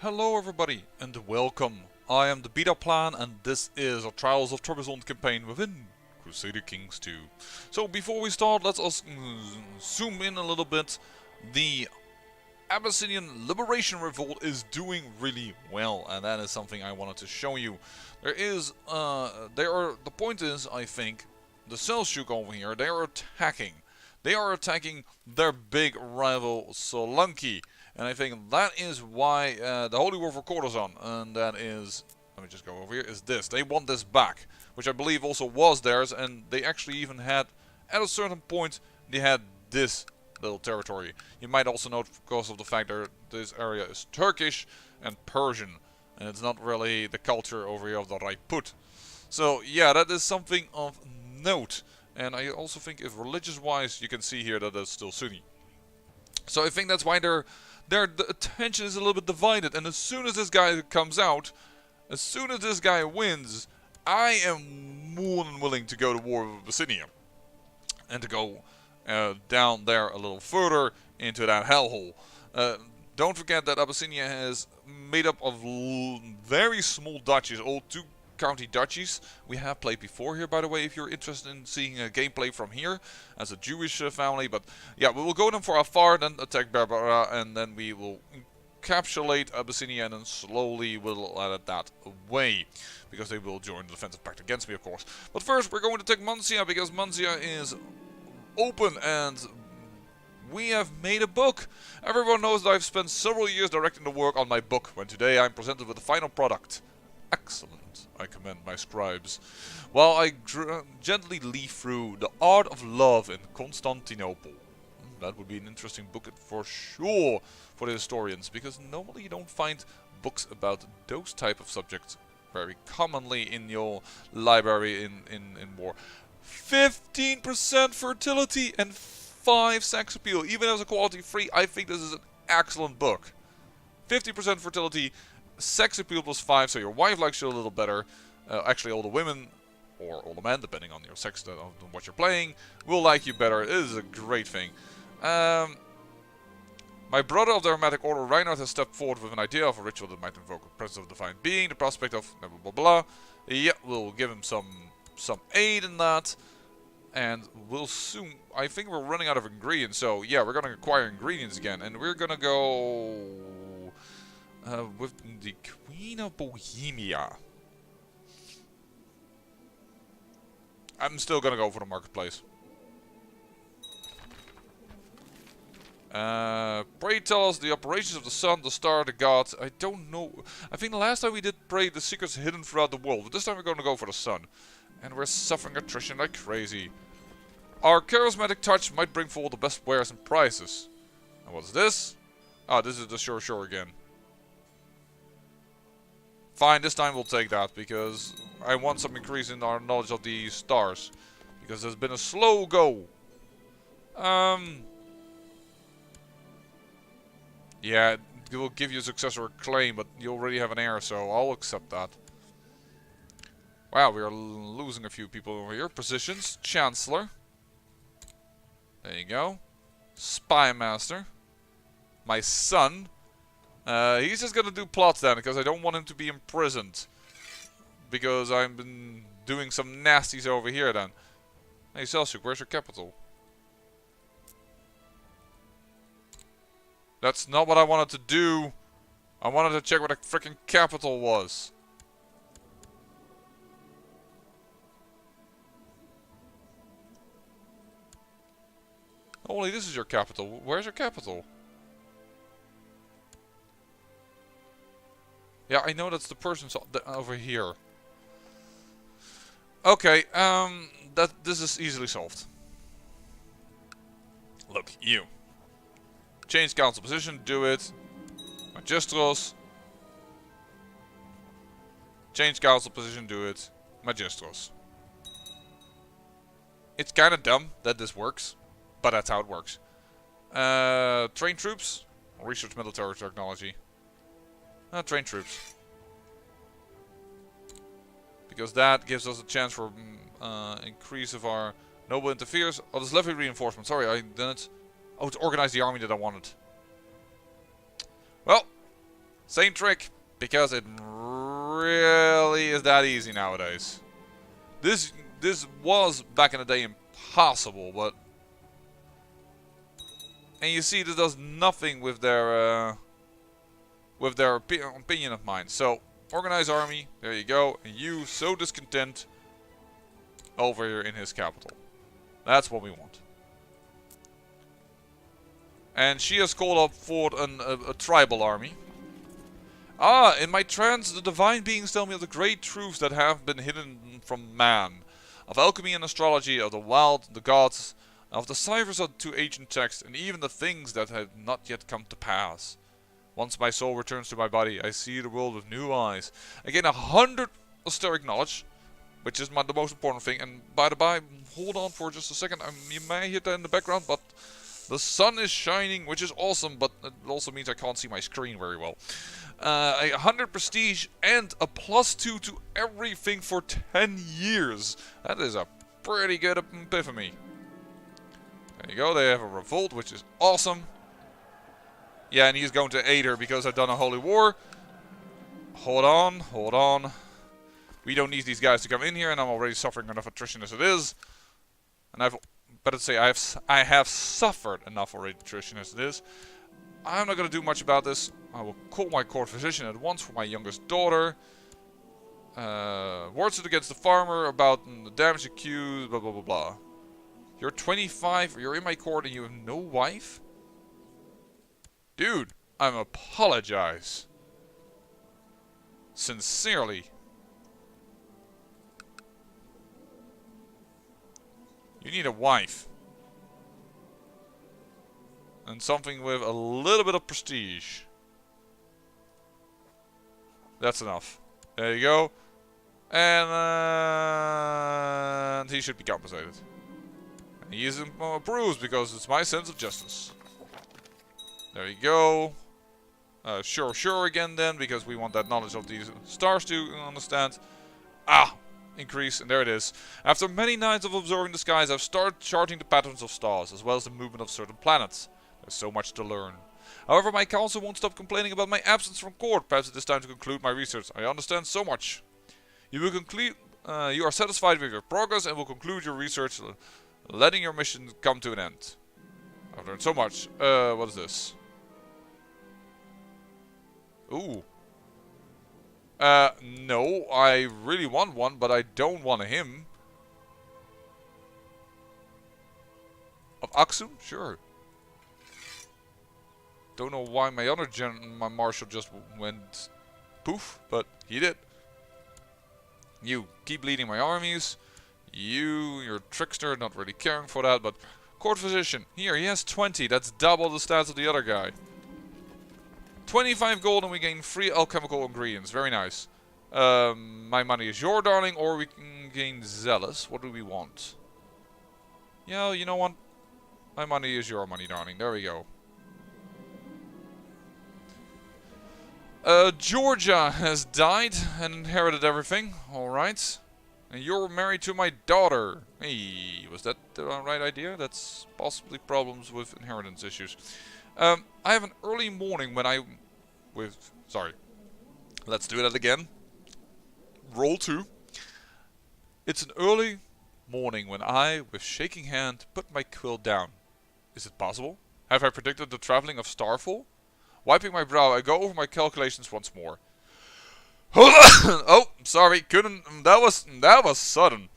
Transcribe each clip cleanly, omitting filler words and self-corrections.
Hello everybody and welcome. I am the Beta Plan and this is a Trials of Trebizond campaign within Crusader Kings 2. So before we start, let's us zoom in a little bit. The Abyssinian Liberation Revolt is doing really well, and that is something I wanted to show you. The point is, I think, the Seljuk over here, they are attacking. They are attacking their big rival Seljuk. And I think that is why the Holy War for Courtesan, and that is, let me just go over here, is this. They want this back, which I believe also was theirs, and they actually even had, at a certain point, they had this little territory. You might also note, because of the fact that this area is Turkish and Persian, and it's not really the culture over here of the Raiput. So yeah, that is something of note. And I also think if religious-wise, you can see here that it's still Sunni. So I think that's why their attention is a little bit divided, and as soon as this guy comes out, as soon as this guy wins, I am more than willing to go to war with Abyssinia. And to go down there a little further into that hellhole. Don't forget that Abyssinia is made up of very small duchies, all two county duchies. We have played before here, by the way, if you're interested in seeing a gameplay from here as a Jewish family. But yeah, we will go then for Afar, then attack Barbara, and then we will encapsulate Abyssinia, and then slowly we'll let it that way, because they will join the defensive pact against me, of course. But first we're going to take Mancia, because Mancia is open and we have made a book. Everyone knows that I've spent several years directing the work on my book, when today I'm presented with the final product. Excellent, I commend my scribes. While I gently leaf through The Art of Love in Constantinople. That would be an interesting book for sure for the historians, because normally you don't find books about those type of subjects very commonly in your library in war. 15% fertility and 5 sex appeal, even as a quality 3. I think this is an excellent book. 50% fertility, sex appeal plus 5, so your wife likes you a little better. Actually, all the women, or all the men, depending on your sex, on what you're playing, will like you better. It is a great thing. My brother of the Hermetic Order, Reinhard, has stepped forward with an idea of a ritual that might invoke the presence of a divine being. The prospect of blah blah blah. Yeah, we'll give him some aid in that. And we'll soon, I think we're running out of ingredients, so yeah, we're gonna acquire ingredients again. And we're gonna go with the Queen of Bohemia. I'm still gonna go for the marketplace. Pray tell us the operations of the sun, the star, the gods. I don't know. I think the last time we did pray, the secrets hidden throughout the world. But this time we're gonna go for the sun. And we're suffering attrition like crazy. Our charismatic touch might bring forward the best wares and prices. And what's this? Ah, this is the sure again. Fine, this time we'll take that, because I want some increase in our knowledge of the stars. Because there's been a slow go. Yeah, it will give you a successor claim, but you already have an heir, so I'll accept that. Wow, we are losing a few people over here. Positions, Chancellor. There you go. Spy Master. My son. He's just gonna do plots then, because I don't want him to be imprisoned. Because I've been doing some nasties over here then. Hey Seljuk, where's your capital? That's not what I wanted to do. I wanted to check what the freaking capital was. Holy, this is your capital. Where's your capital? Yeah, I know that's the person over here. Okay, this is easily solved. Look, you. Change council position, do it. Magistros. Change council position, do it. Magistros. It's kind of dumb that this works, but that's how it works. Train troops. Research military technology. Train troops. Because that gives us a chance for increase of our noble interferes. Oh, this levy reinforcement. Sorry, I didn't. Oh, to organize the army that I wanted. Well, Same trick, because it really is that easy nowadays. This was back in the day impossible, but and you see this does nothing with their opinion of mine. So organize army, there you go, and you sow discontent over here in his capital. That's what we want. And she has called up for a tribal army. Ah, in my trance, the divine beings tell me of the great truths that have been hidden from man. Of alchemy and astrology, of the wild, the gods, of the ciphers of two ancient texts, and even the things that have not yet come to pass. Once my soul returns to my body, I see the world with new eyes. I gain 100 austeric knowledge, which is the most important thing. And by the by, hold on for just a second. You may hear that in the background, but the sun is shining, which is awesome, but it also means I can't see my screen very well. 100 prestige and a +2 to everything for 10 years. That is a pretty good epiphany. There you go, they have a revolt, which is awesome. Yeah, and he's going to aid her because I've done a holy war. Hold on, hold on. We don't need these guys to come in here, and I'm already suffering enough attrition as it is. And I've better say I have suffered enough already attrition as it is. I'm not going to do much about this. I will call my court physician at once for my youngest daughter. Wards it against the farmer about the damage accused, blah blah blah blah. You're 25, you're in my court, and you have no wife? Dude, I apologize. Sincerely. You need a wife. And something with a little bit of prestige. That's enough. There you go. And he should be compensated. And he is approved because it's my sense of justice. There you go. Sure again then, because we want that knowledge of these stars to understand. Ah! Increase, and there it is. After many nights of observing the skies, I've started charting the patterns of stars, as well as the movement of certain planets. There's so much to learn. However, my council won't stop complaining about my absence from court. Perhaps it is time to conclude my research. I understand so much. You are satisfied with your progress and will conclude your research, letting your mission come to an end. I've learned so much. What is this? Ooh. No, I really want one, but I don't want a him. Of Aksum? Sure. Don't know why my other my marshal just went poof, but he did. You keep leading my armies. You're a trickster, not really caring for that, but court physician. Here, he has 20. That's double the stats of the other guy. 25 gold and we gain 3 alchemical ingredients. Very nice. My money is your darling, or we can gain zealous. What do we want? Yeah, you know what? My money is your money, darling. There we go. Georgia has died and inherited everything. Alright. And you're married to my daughter. Hey, was that the right idea? That's possibly problems with inheritance issues. I have an early morning when sorry. Let's do that again. Roll 2. It's an early morning when I, with shaking hand, put my quill down. Is it possible? Have I predicted the traveling of Starfall? Wiping my brow, I go over my calculations once more. Oh, sorry, couldn't. That was sudden.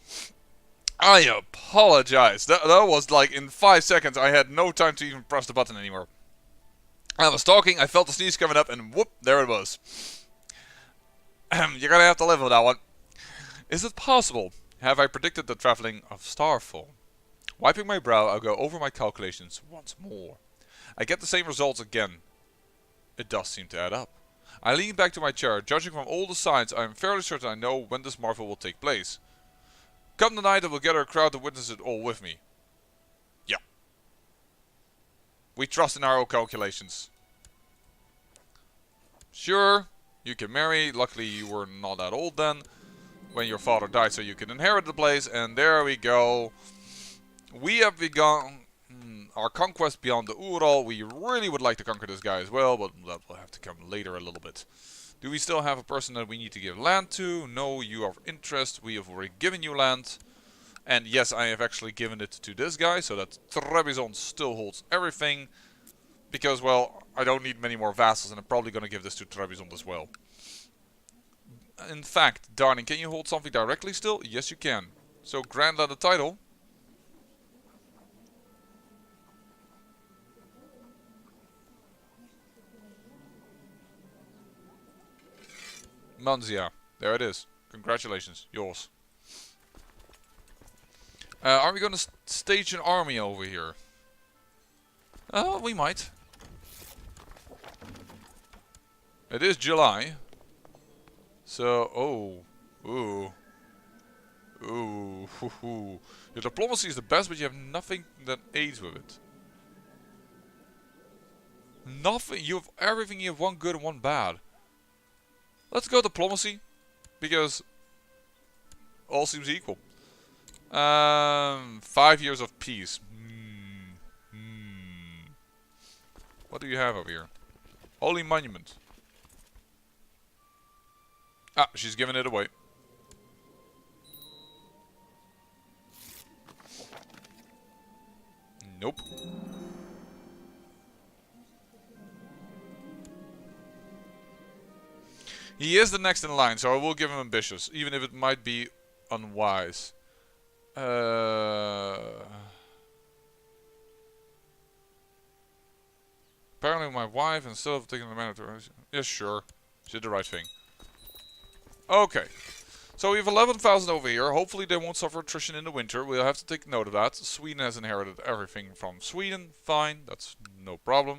I apologize. That was like in 5 seconds. I had no time to even press the button anymore. I was talking, I felt the sneeze coming up, and whoop, there it was. You're gonna have to live with that one. Is it possible? Have I predicted the traveling of Starfall? Wiping my brow, I'll go over my calculations once more. I get the same results again. It does seem to add up. I lean back to my chair. Judging from all the signs, I am fairly certain I know when this marvel will take place. Come the night, I will gather a crowd to witness it all with me. Yeah. We trust in our own calculations. Sure, you can marry. Luckily, you were not that old then, when your father died, so you can inherit the place. And there we go. We have begun our conquest beyond the Ural, we really would like to conquer this guy as well, but that will have to come later a little bit. Do we still have a person that we need to give land to? No, you are of interest. We have already given you land. And yes, I have actually given it to this guy, so that Trebizond still holds everything. Because, well, I don't need many more vassals, and I'm probably going to give this to Trebizond as well. In fact, darling, can you hold something directly still? Yes, you can. So, grant that the title. Manzia. There it is. Congratulations. Yours. Are we going to stage an army over here? We might. It is July. So, ooh. Your diplomacy is the best, but you have nothing that aids with it. Nothing. You have everything. You have one good and one bad. Let's go diplomacy, because all seems equal. 5 years of peace. What do you have over here? Holy monument. Ah, she's giving it away. Nope. He is the next in line, so I will give him ambitious, even if it might be unwise. Apparently my wife, instead of taking the man to... Yes, sure. She did the right thing. Okay. So we have 11,000 over here. Hopefully they won't suffer attrition in the winter. We'll have to take note of that. Sweden has inherited everything from Sweden. Fine. That's no problem.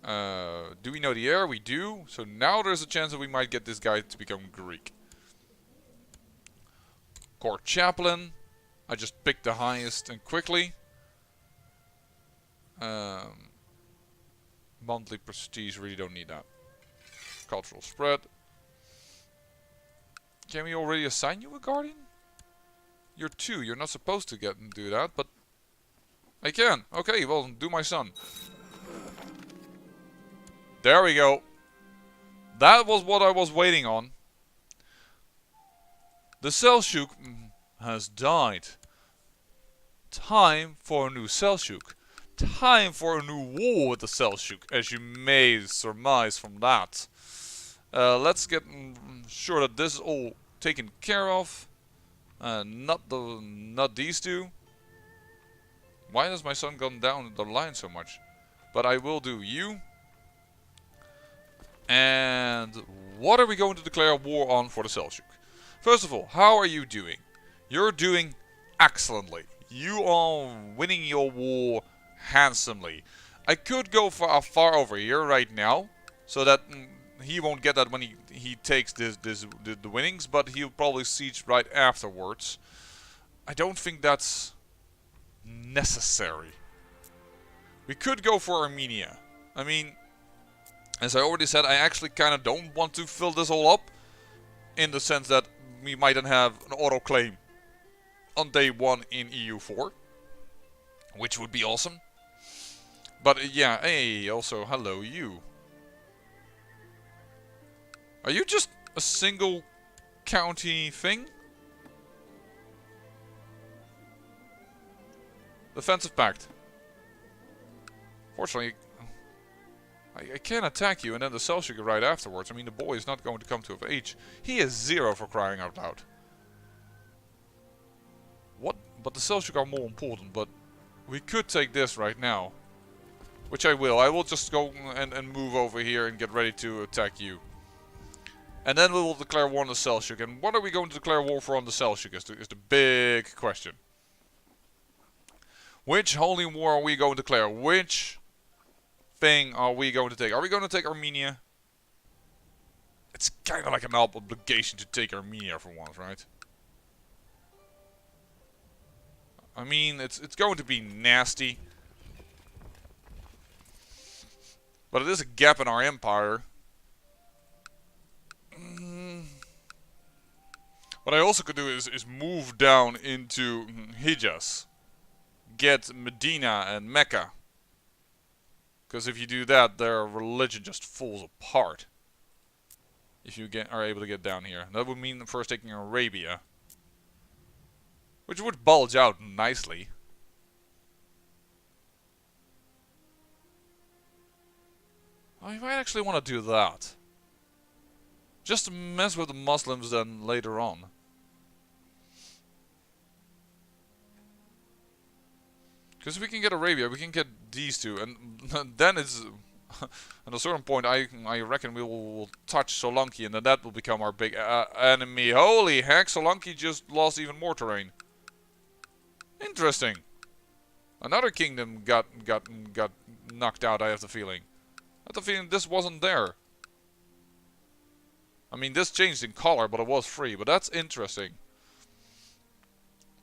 Do we know the heir? We do. So now there's a chance that we might get this guy to become Greek. Court chaplain. I just picked the highest and quickly. Monthly prestige, really don't need that. Cultural spread. Can we already assign you a guardian? You're 2, you're not supposed to get and do that, but I can. Okay, well, do my son. There we go. That was what I was waiting on. The Seljuk has died. Time for a new Seljuk. Time for a new war with the Seljuk, as you may surmise from that. Let's get sure that this is all taken care of. Not these two. Why has my son gone down the line so much? But I will do you. And what are we going to declare war on for the Seljuk? First of all, how are you doing? You're doing excellently. You are winning your war handsomely. I could go far over here right now, so that he won't get that when he takes the winnings, but he'll probably siege right afterwards. I don't think that's necessary. We could go for Armenia. I mean, as I already said, I actually kind of don't want to fill this all up, in the sense that we might then have an auto claim on day 1 in EU4, which would be awesome. But yeah, hey, also hello you. Are you just a single county thing? Defensive pact. Fortunately, I can attack you and then the Seljuk right afterwards. I mean, the boy is not going to come to of age. He is 0 for crying out loud. What? But the Seljuk are more important, but we could take this right now. Which I will. I will just go and move over here and get ready to attack you. And then we will declare war on the Seljuk. And what are we going to declare war for on the Seljuk is the big question. Which holy war are we going to declare? Which thing are we going to take? Are we going to take Armenia? It's kind of like an obligation to take Armenia for once, right? I mean, it's going to be nasty. But it is a gap in our empire. What I also could do is move down into Hijaz. get Medina and Mecca. Because if you do that, their religion just falls apart. If you are able to get down here. That would mean first taking Arabia. Which would bulge out nicely. Oh, you might actually want to do that. Just to mess with the Muslims then later on. Because if we can get Arabia, we can get these two, and then it's at a certain point I reckon we will touch Solanki, and then that will become our big enemy. Holy heck! Solanki just lost even more terrain. Interesting. Another kingdom got knocked out. I have the feeling. I have the feeling this wasn't there. I mean, this changed in color, but it was free. But that's interesting.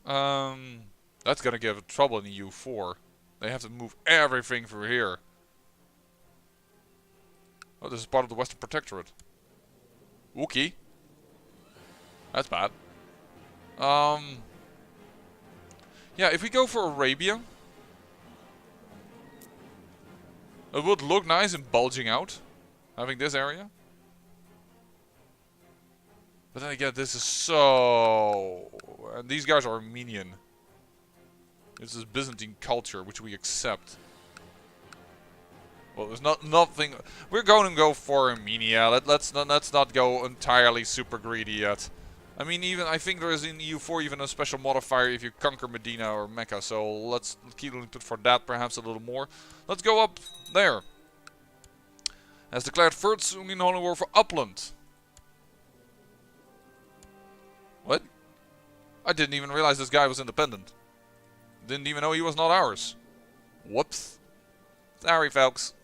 That's gonna give trouble in EU4. They have to move everything through here. Oh, this is part of the Western Protectorate. Wookie. That's bad. Yeah, if we go for Arabia, it would look nice and bulging out, having this area. But then again, this is so... And these guys are Armenian. This is Byzantine culture, which we accept. Well, there's nothing... We're going to go for Armenia. Let's not go entirely super greedy yet. I mean, even I think there is in EU4 even a special modifier if you conquer Medina or Mecca. So let's keep looking for that perhaps a little more. Let's go up there. Has declared First Union Holy War for Upland. What? I didn't even realize this guy was independent. Didn't even know he was not ours. Whoops. Sorry, folks.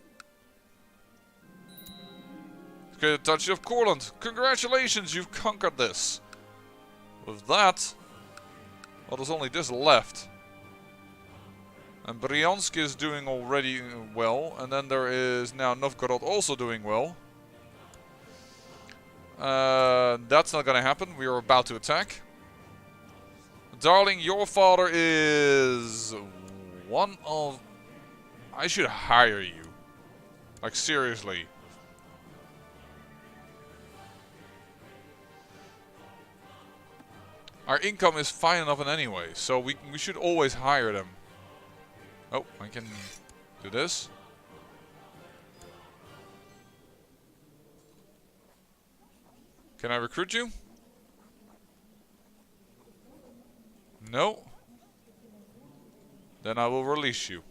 Okay, the Duchy of Courland. Congratulations, you've conquered this. With that, well, there's only this left. And Bryansk is doing already well. And then there is now Novgorod also doing well. That's not gonna happen. We are about to attack. Darling, your father is one of... I should hire you. Like, seriously. Our income is fine enough in anyway, so we should always hire them. Oh, I can do this. Can I recruit you? No. Then I will release you.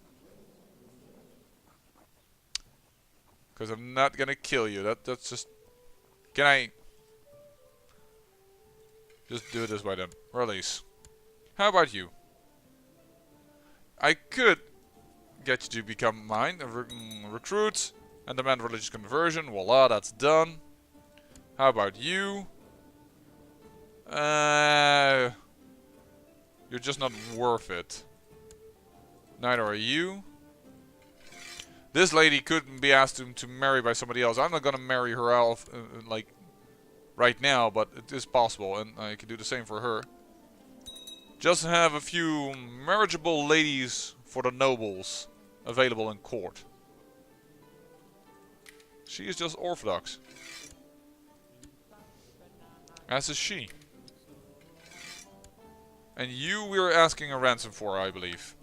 Because I'm not gonna kill you. That's just... Can I... Just do it this way then. Release. How about you? I could get you to become mine. Recruit. And demand religious conversion. Voila, that's done. How about you? You're just not worth it. Neither are you. This lady could be asked to marry by somebody else. I'm not gonna marry her off, like, right now, but it is possible, and I can do the same for her. Just have a few marriageable ladies for the nobles available in court. She is just Orthodox. As is she. And you we are asking a ransom for, I believe.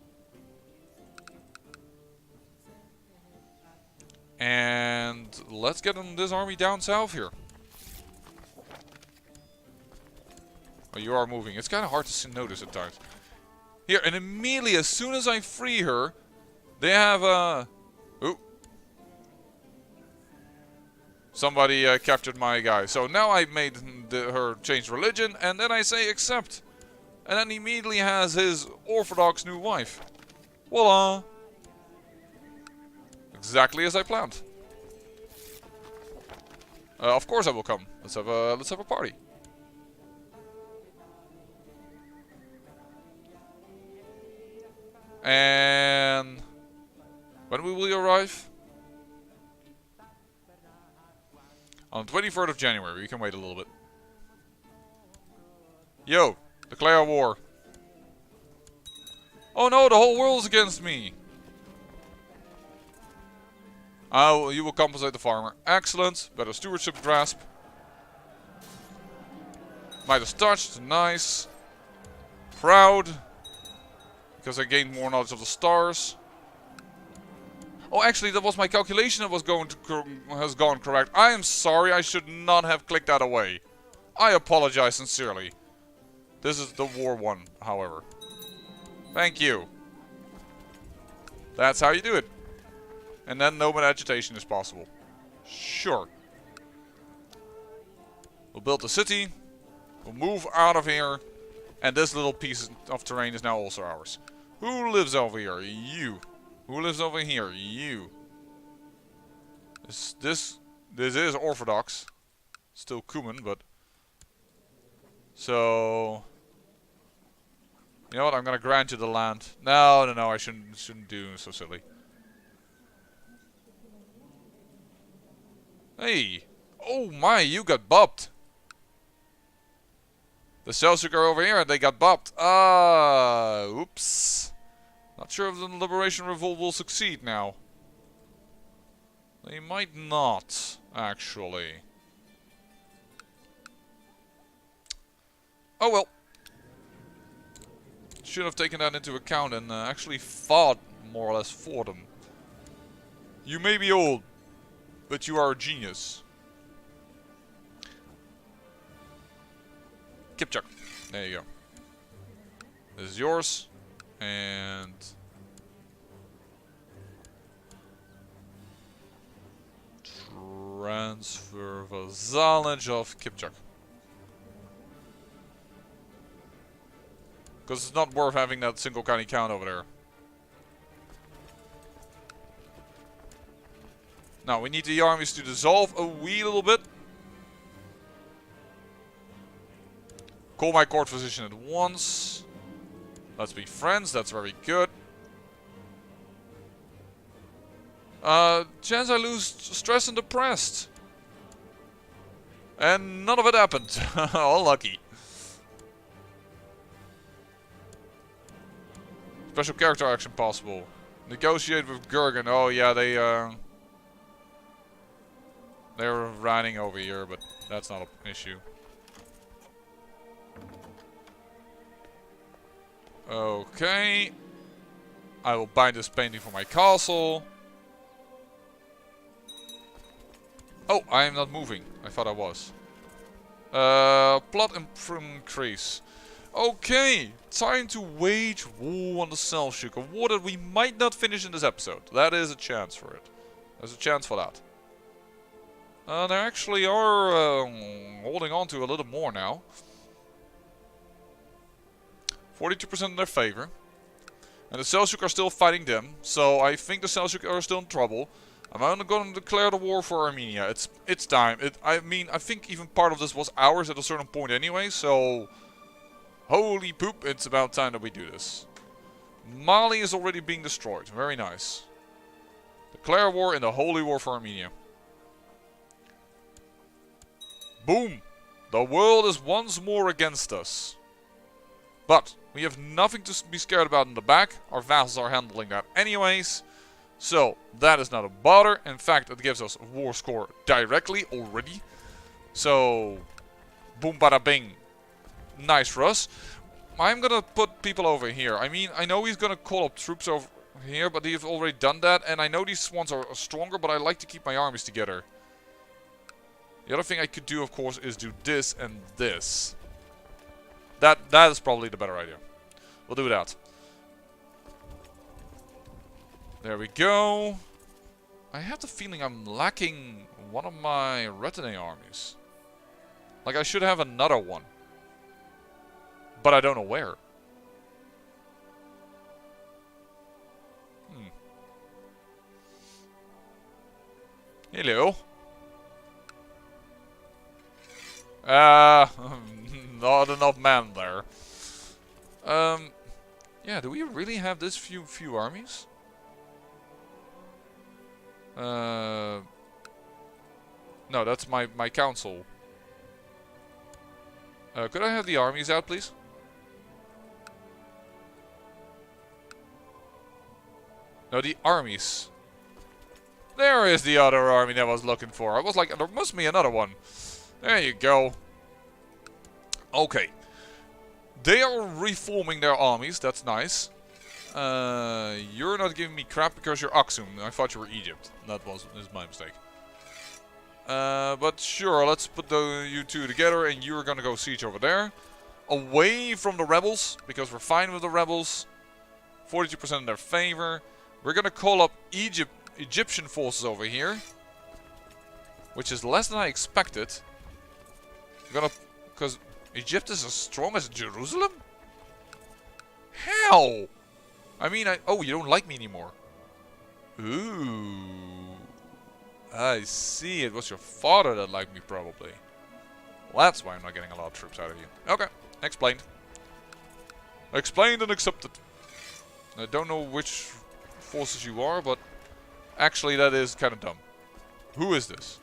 And let's get this army down south here. Oh, you are moving. It's kind of hard to notice at times. Here, and immediately as soon as I free her, they have a... Ooh. Somebody captured my guy. So now I made her change religion, and then I say accept. And then he immediately has his Orthodox new wife. Voila! Exactly as I planned. Of course I will come. Let's have a party. And when will we arrive? On the 23rd of January. We can wait a little bit. Yo, declare war. Oh no, the whole world's against me. Oh, you will compensate the farmer. Excellent. Better stewardship grasp. Midas touched. Nice. Proud. Because I gained more knowledge of the stars. Oh, actually, that was my calculation that was has gone correct. I am sorry. I should not have clicked that away. I apologize sincerely. This is the war one, however. Thank you. That's how you do it. And then nomad agitation is possible. Sure. We'll build the city. We'll move out of here. And this little piece of terrain is now also ours. Who lives over here? You. Who lives over here? You. This is Orthodox. Still Cuman, but... So... You know what? I'm gonna grant you the land. No, I shouldn't do so silly. Hey! Oh my, you got bopped! The Seljuk are over here and they got bopped. Oops. Not sure if the Liberation Revolt will succeed now. They might not, actually. Oh well. Should have taken that into account and actually fought more or less for them. You may be old, but you are a genius. Kipchak. There you go. This is yours. And... transfer vassalage of Kipchak. Because it's not worth having that single county count over there. Now, we need the armies to dissolve a wee little bit. Call my court physician at once. Let's be friends, that's very good. Chance I lose stress and depressed. And none of it happened. All lucky. Special character action possible. Negotiate with Gurgen. Oh yeah, they're riding over here, but that's not an issue. Okay. I will bind this painting for my castle. Oh, I am not moving. I thought I was. Plot increase. Okay, time to wage war on the Seljuk. A war that we might not finish in this episode. That is a chance for it. There's a chance for that. They actually are holding on to a little more now. 42% in their favor. And the Seljuk are still fighting them. So I think the Seljuk are still in trouble. I'm only going to declare the war for Armenia. It's time. I mean, I think even part of this was ours at a certain point anyway. So, holy poop, it's about time that we do this. Mali is already being destroyed. Very nice. Declare war in the holy war for Armenia. Boom! The world is once more against us. But we have nothing to be scared about in the back. Our vassals are handling that anyways. So, that is not a bother. In fact, it gives us a war score directly already. So, boom bada bing. Nice for us. I'm gonna put people over here. I mean, I know he's gonna call up troops over here, but he's already done that. And I know these ones are stronger, but I like to keep my armies together. The other thing I could do, of course, is do this and this. That is probably the better idea. We'll do that. There we go. I have the feeling I'm lacking one of my retinue armies. Like I should have another one. But I don't know where. Hello. Not enough men there. Yeah, do we really have this few armies? No, that's my council. Could I have the armies out, please? No, the armies. There is the other army that I was looking for. I was like, there must be another one. There you go. Okay. They are reforming their armies. That's nice. You're not giving me crap because you're Aksum. I thought you were Egypt. That is my mistake. But sure, let's put you two together and you're gonna go siege over there. Away from the rebels, because we're fine with the rebels. 42% in their favor. We're gonna call up Egyptian forces over here. Which is less than I expected. Because Egypt is as strong as Jerusalem? How? I mean, oh, you don't like me anymore. Ooh. I see. It was your father that liked me, probably. Well, that's why I'm not getting a lot of troops out of you. Okay. Explained. Explained and accepted. I don't know which forces you are, but actually that is kind of dumb. Who is this?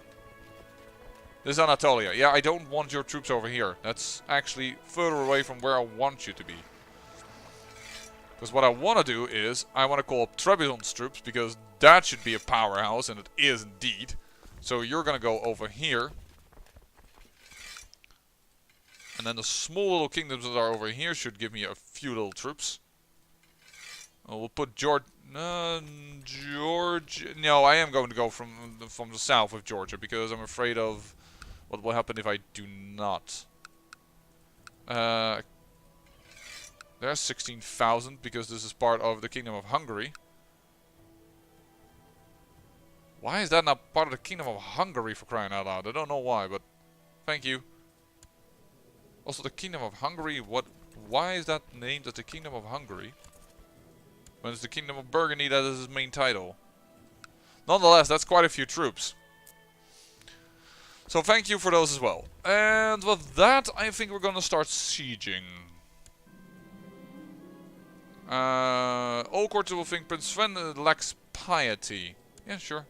This is Anatolia. Yeah, I don't want your troops over here. That's actually further away from where I want you to be. Because what I want to do is, I want to call up Trebizond's troops, because that should be a powerhouse, and it is indeed. So you're going to go over here. And then the small little kingdoms that are over here should give me a few little troops. We'll put Georgia. No, I am going to go from the south with Georgia, because I'm afraid of what will happen if I do not. There's 16,000, because this is part of the Kingdom of Hungary. Why is that not part of the Kingdom of Hungary, for crying out loud? I don't know why, but thank you. Also, the Kingdom of Hungary, why is that named as the Kingdom of Hungary? When it's the Kingdom of Burgundy that is his main title. Nonetheless, that's quite a few troops. So thank you for those as well. And with that, I think we're gonna start sieging. All courts will think Prince Sven lacks piety. Yeah, sure.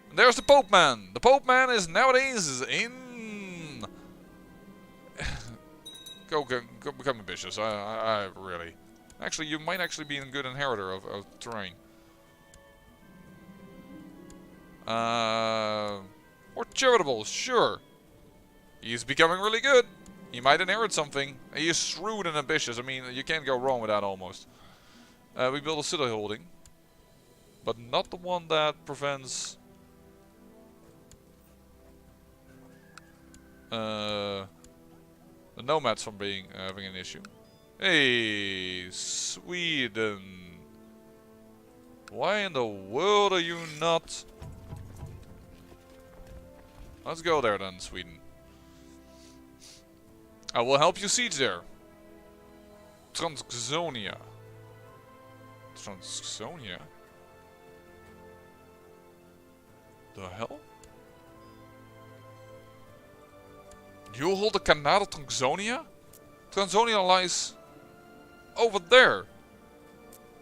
And there's the Pope Man. The Pope Man is nowadays in... go become ambitious. I really... Actually, you might actually be a good inheritor of terrain. Or charitable, sure. He's becoming really good. He might inherit something. He is shrewd and ambitious. I mean, you can't go wrong with that almost. We build a city holding. But not the one that prevents... the nomads from having an issue. Hey, Sweden. Why in the world are you not... Let's go there then, Sweden. I will help you siege there. Transxonia. Transxonia? The hell? You hold the Canal Transxonia? Transxonia lies over there.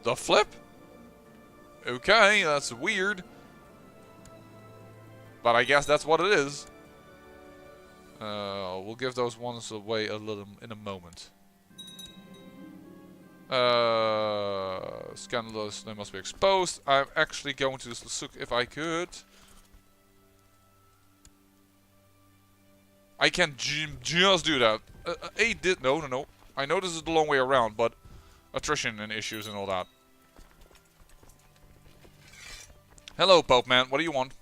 The flip? Okay, that's weird. But I guess that's what it is. We'll give those ones away a little in a moment. Scandalous, they must be exposed. I'm actually going to Seljuk if I could. I can just do that. No. I know this is the long way around, but attrition and issues and all that. Hello, Pope Man. What do you want?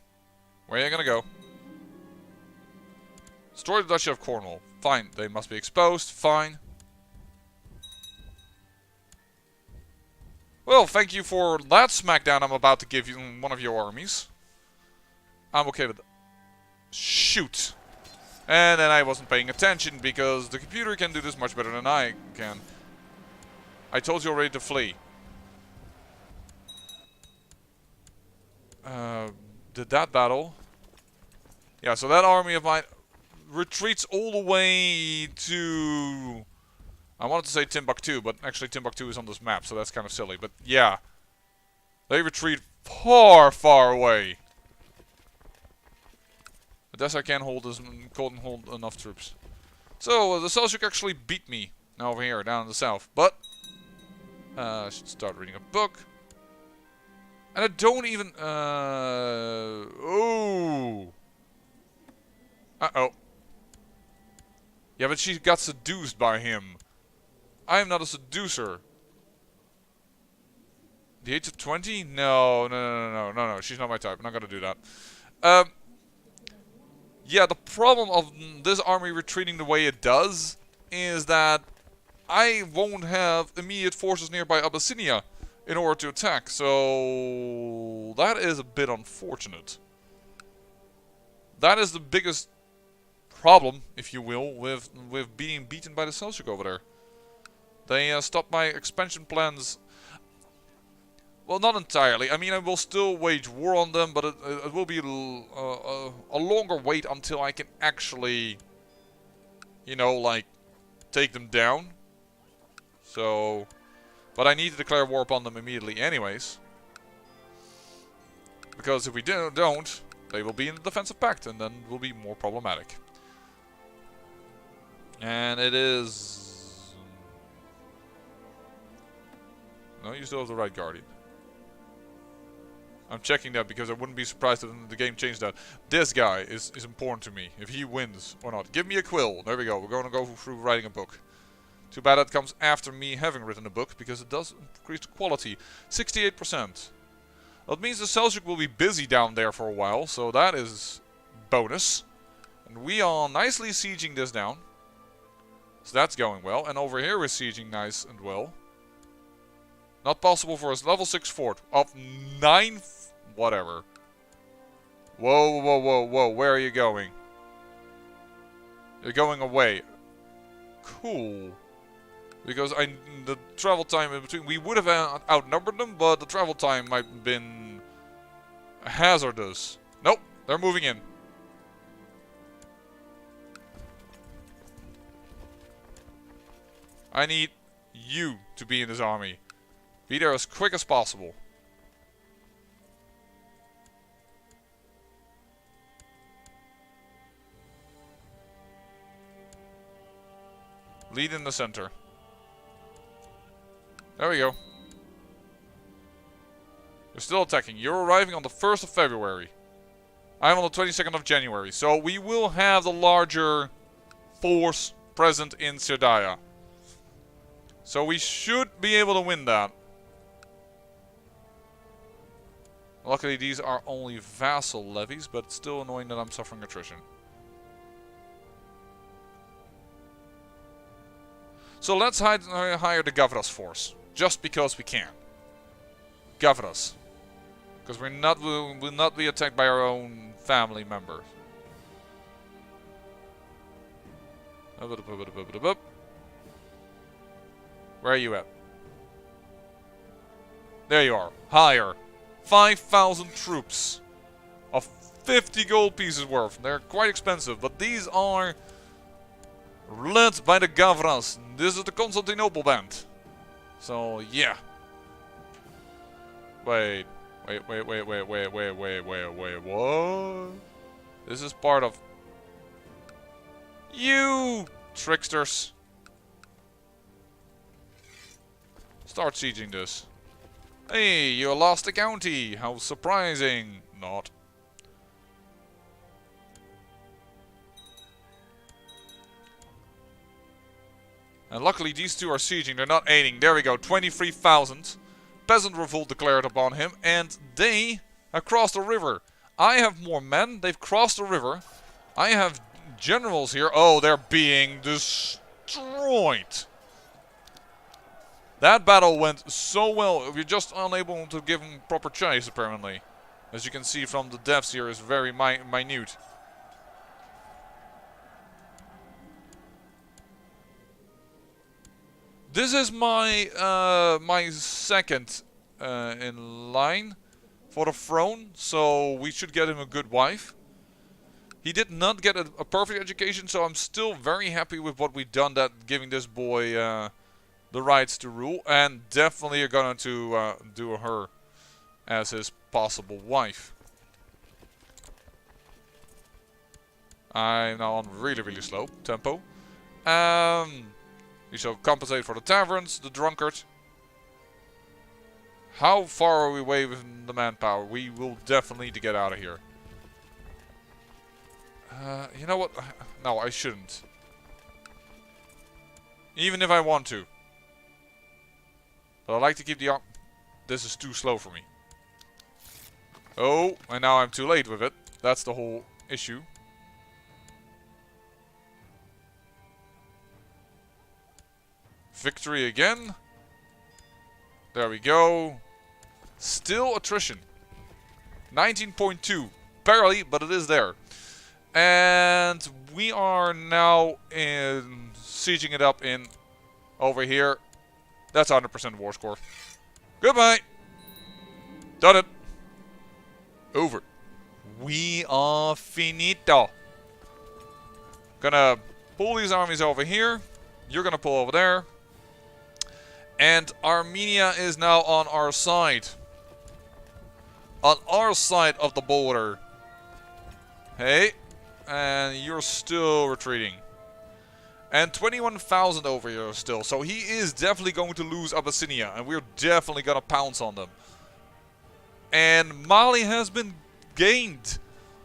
Where are you gonna go? Destroy the Duchy of Cornwall. Fine. They must be exposed. Fine. Well, thank you for that smackdown I'm about to give you one of your armies. I'm okay with that. Shoot. And then I wasn't paying attention because the computer can do this much better than I can. I told you already to flee. Did that battle? Yeah, so that army of mine retreats all the way to... I wanted to say Timbuktu, but actually Timbuktu is on this map, so that's kind of silly. But yeah, they retreat far, far away. But thus I can't hold enough troops. So the Seljuk actually beat me now over here, down in the south. But I should start reading a book. And I don't even... oh! Uh-oh. Yeah, but she got seduced by him. I am not a seducer. The age of 20? No. She's not my type. I'm not gonna do that. Yeah, the problem of this army retreating the way it does is that I won't have immediate forces nearby Abyssinia in order to attack. So that is a bit unfortunate. That is the biggest problem, if you will, with being beaten by the Seljuk over there. They stopped my expansion plans. Well, not entirely. I mean, I will still wage war on them, but it will be a longer wait until I can actually, you know, like, take them down. So, but I need to declare war upon them immediately anyways. Because if we don't, they will be in the defensive pact, and then it will be more problematic. And it is... No, you still have the right guardian. I'm checking that because I wouldn't be surprised if the game changed that. This guy is important to me. If he wins or not. Give me a quill. There we go. We're going to go through writing a book. Too bad that comes after me having written a book, because it does increase the quality. 68%. That means the Seljuk will be busy down there for a while, so that is bonus. And we are nicely sieging this down. So that's going well. And over here we're sieging nice and well. Not possible for a level 6 fort of 9... whatever. Whoa. Where are you going? You're going away. Cool. Because the travel time in between... We would have outnumbered them, but the travel time might have been hazardous. Nope. They're moving in. I need you to be in this army. Be there as quick as possible. Lead in the center. There we go. You're still attacking. You're arriving on the 1st of February. I'm on the 22nd of January. So we will have the larger force present in Serdaya. So we should be able to win that. Luckily these are only vassal levies, but it's still annoying that I'm suffering attrition. So let's hire the Gavras force. Just because we can. Gavras. Because we will not be attacked by our own family members. Where are you at? There you are. Hire. 5,000 troops. Of 50 gold pieces worth. They're quite expensive, but these are led by the Gavras. This is the Constantinople band. So, yeah. Wait, what? This is part of... You tricksters. Start sieging this. Hey, you lost the county. How surprising. Not. And luckily these two are sieging. They're not aiding. There we go. 23,000. Peasant revolt declared upon him. And they have crossed the river. I have more men. They've crossed the river. I have generals here. Oh, they're being destroyed. That battle went so well. We're just unable to give them proper chase, apparently. As you can see from the deaths here, is very minute. This is my my second in line for the throne, so we should get him a good wife. He did not get a perfect education, so I'm still very happy with what we've done, that giving this boy the rights to rule, and definitely are going to do her as his possible wife. I'm now on really slow tempo. We shall compensate for the taverns, the drunkard. How far are we away with the manpower? We will definitely need to get out of here. You know what? No, I shouldn't. Even if I want to. But I like to keep the arm. This is too slow for me. Oh, and now I'm too late with it. That's the whole issue. Victory again. There we go. Still attrition. 19.2. Barely, but it is there. And we are now in sieging it up in over here. That's 100% war score. Goodbye. Done it. Over. We are finito. Gonna pull these armies over here. You're gonna pull over there. And Armenia is now on our side. On our side of the border. Hey. And you're still retreating. And 21,000 over here still. So he is definitely going to lose Abyssinia. And we're definitely going to pounce on them. And Mali has been gained.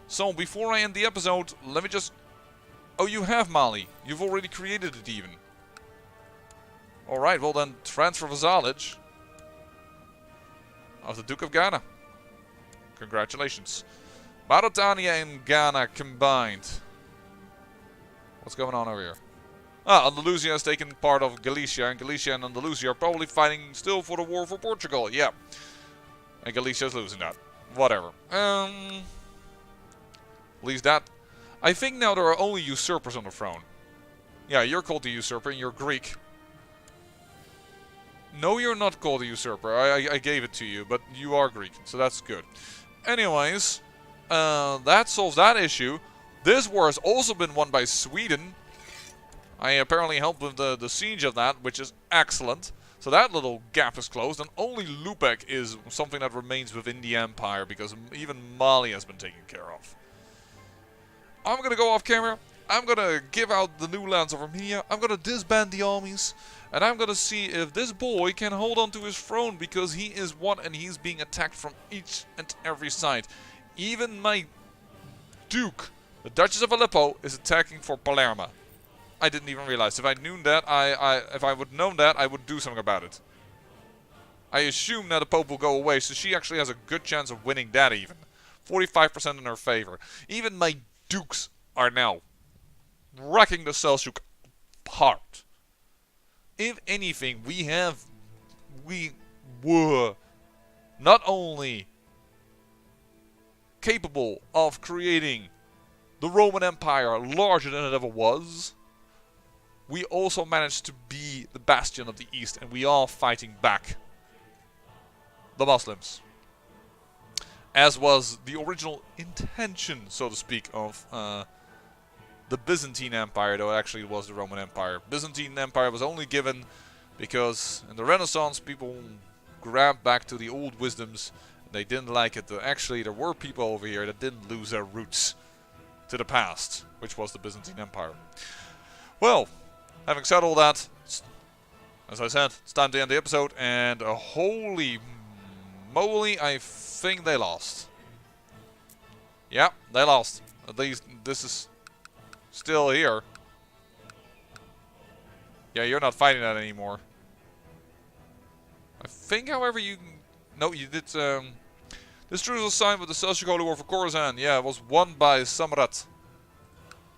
So before I end the episode, let me just... Oh, you have Mali. You've already created it even. Alright, well then transfer vassalage of the Duke of Ghana. Congratulations. Mauritania and Ghana combined. What's going on over here? Ah, Andalusia has taken part of Galicia, and Galicia and Andalusia are probably fighting still for the war for Portugal. Yeah. And Galicia is losing that. Whatever. At least that. I think now there are only usurpers on the throne. Yeah, you're called the usurper and you're Greek. No, you're not called a usurper. I gave it to you, but you are Greek, so that's good. Anyways, that solves that issue. This war has also been won by Sweden. I apparently helped with the siege of that, which is excellent. So that little gap is closed, and only Lübeck is something that remains within the Empire, because even Mali has been taken care of. I'm going to go off camera. I'm going to give out the new lands of Armenia. I'm going to disband the armies. And I'm going to see if this boy can hold on to his throne, because he is one and he's being attacked from each and every side. Even my Duke, the Duchess of Aleppo, is attacking for Palermo. I didn't even realize. If I knew that, if I would have known that, I would do something about it. I assume that the Pope will go away, so she actually has a good chance of winning that even. 45% in her favor. Even my Dukes are now wrecking the Seljuk apart. If anything, we were not only capable of creating the Roman Empire larger than it ever was, we also managed to be the bastion of the East, and we are fighting back the Muslims. As was the original intention, so to speak, of the Byzantine Empire, though actually it was the Roman Empire. Byzantine Empire was only given because in the Renaissance people grabbed back to the old wisdoms. They didn't like it. Actually, there were people over here that didn't lose their roots to the past, which was the Byzantine Empire. Well, having said all that, as I said, it's time to end the episode, and holy moly, I think they lost. Yeah, they lost. At least this is still here. Yeah, you're not fighting that anymore. I think, however, you... No, you did... This truce was signed with the Seljuk Holy War for Khorasan. Yeah, it was won by Samrat.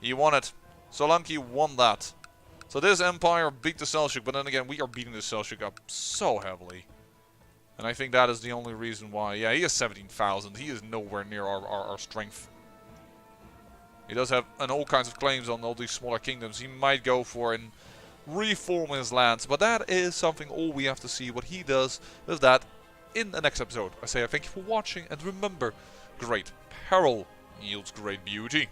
He won it. Solanki won that. So this empire beat the Seljuk, but then again, we are beating the Seljuk up so heavily. And I think that is the only reason why. Yeah, he has 17,000. He is nowhere near our strength. He does have all kinds of claims on all these smaller kingdoms. He might go for and reform his lands, but that is something all we have to see what he does with that in the next episode. I say I thank you for watching, and remember, great peril yields great beauty.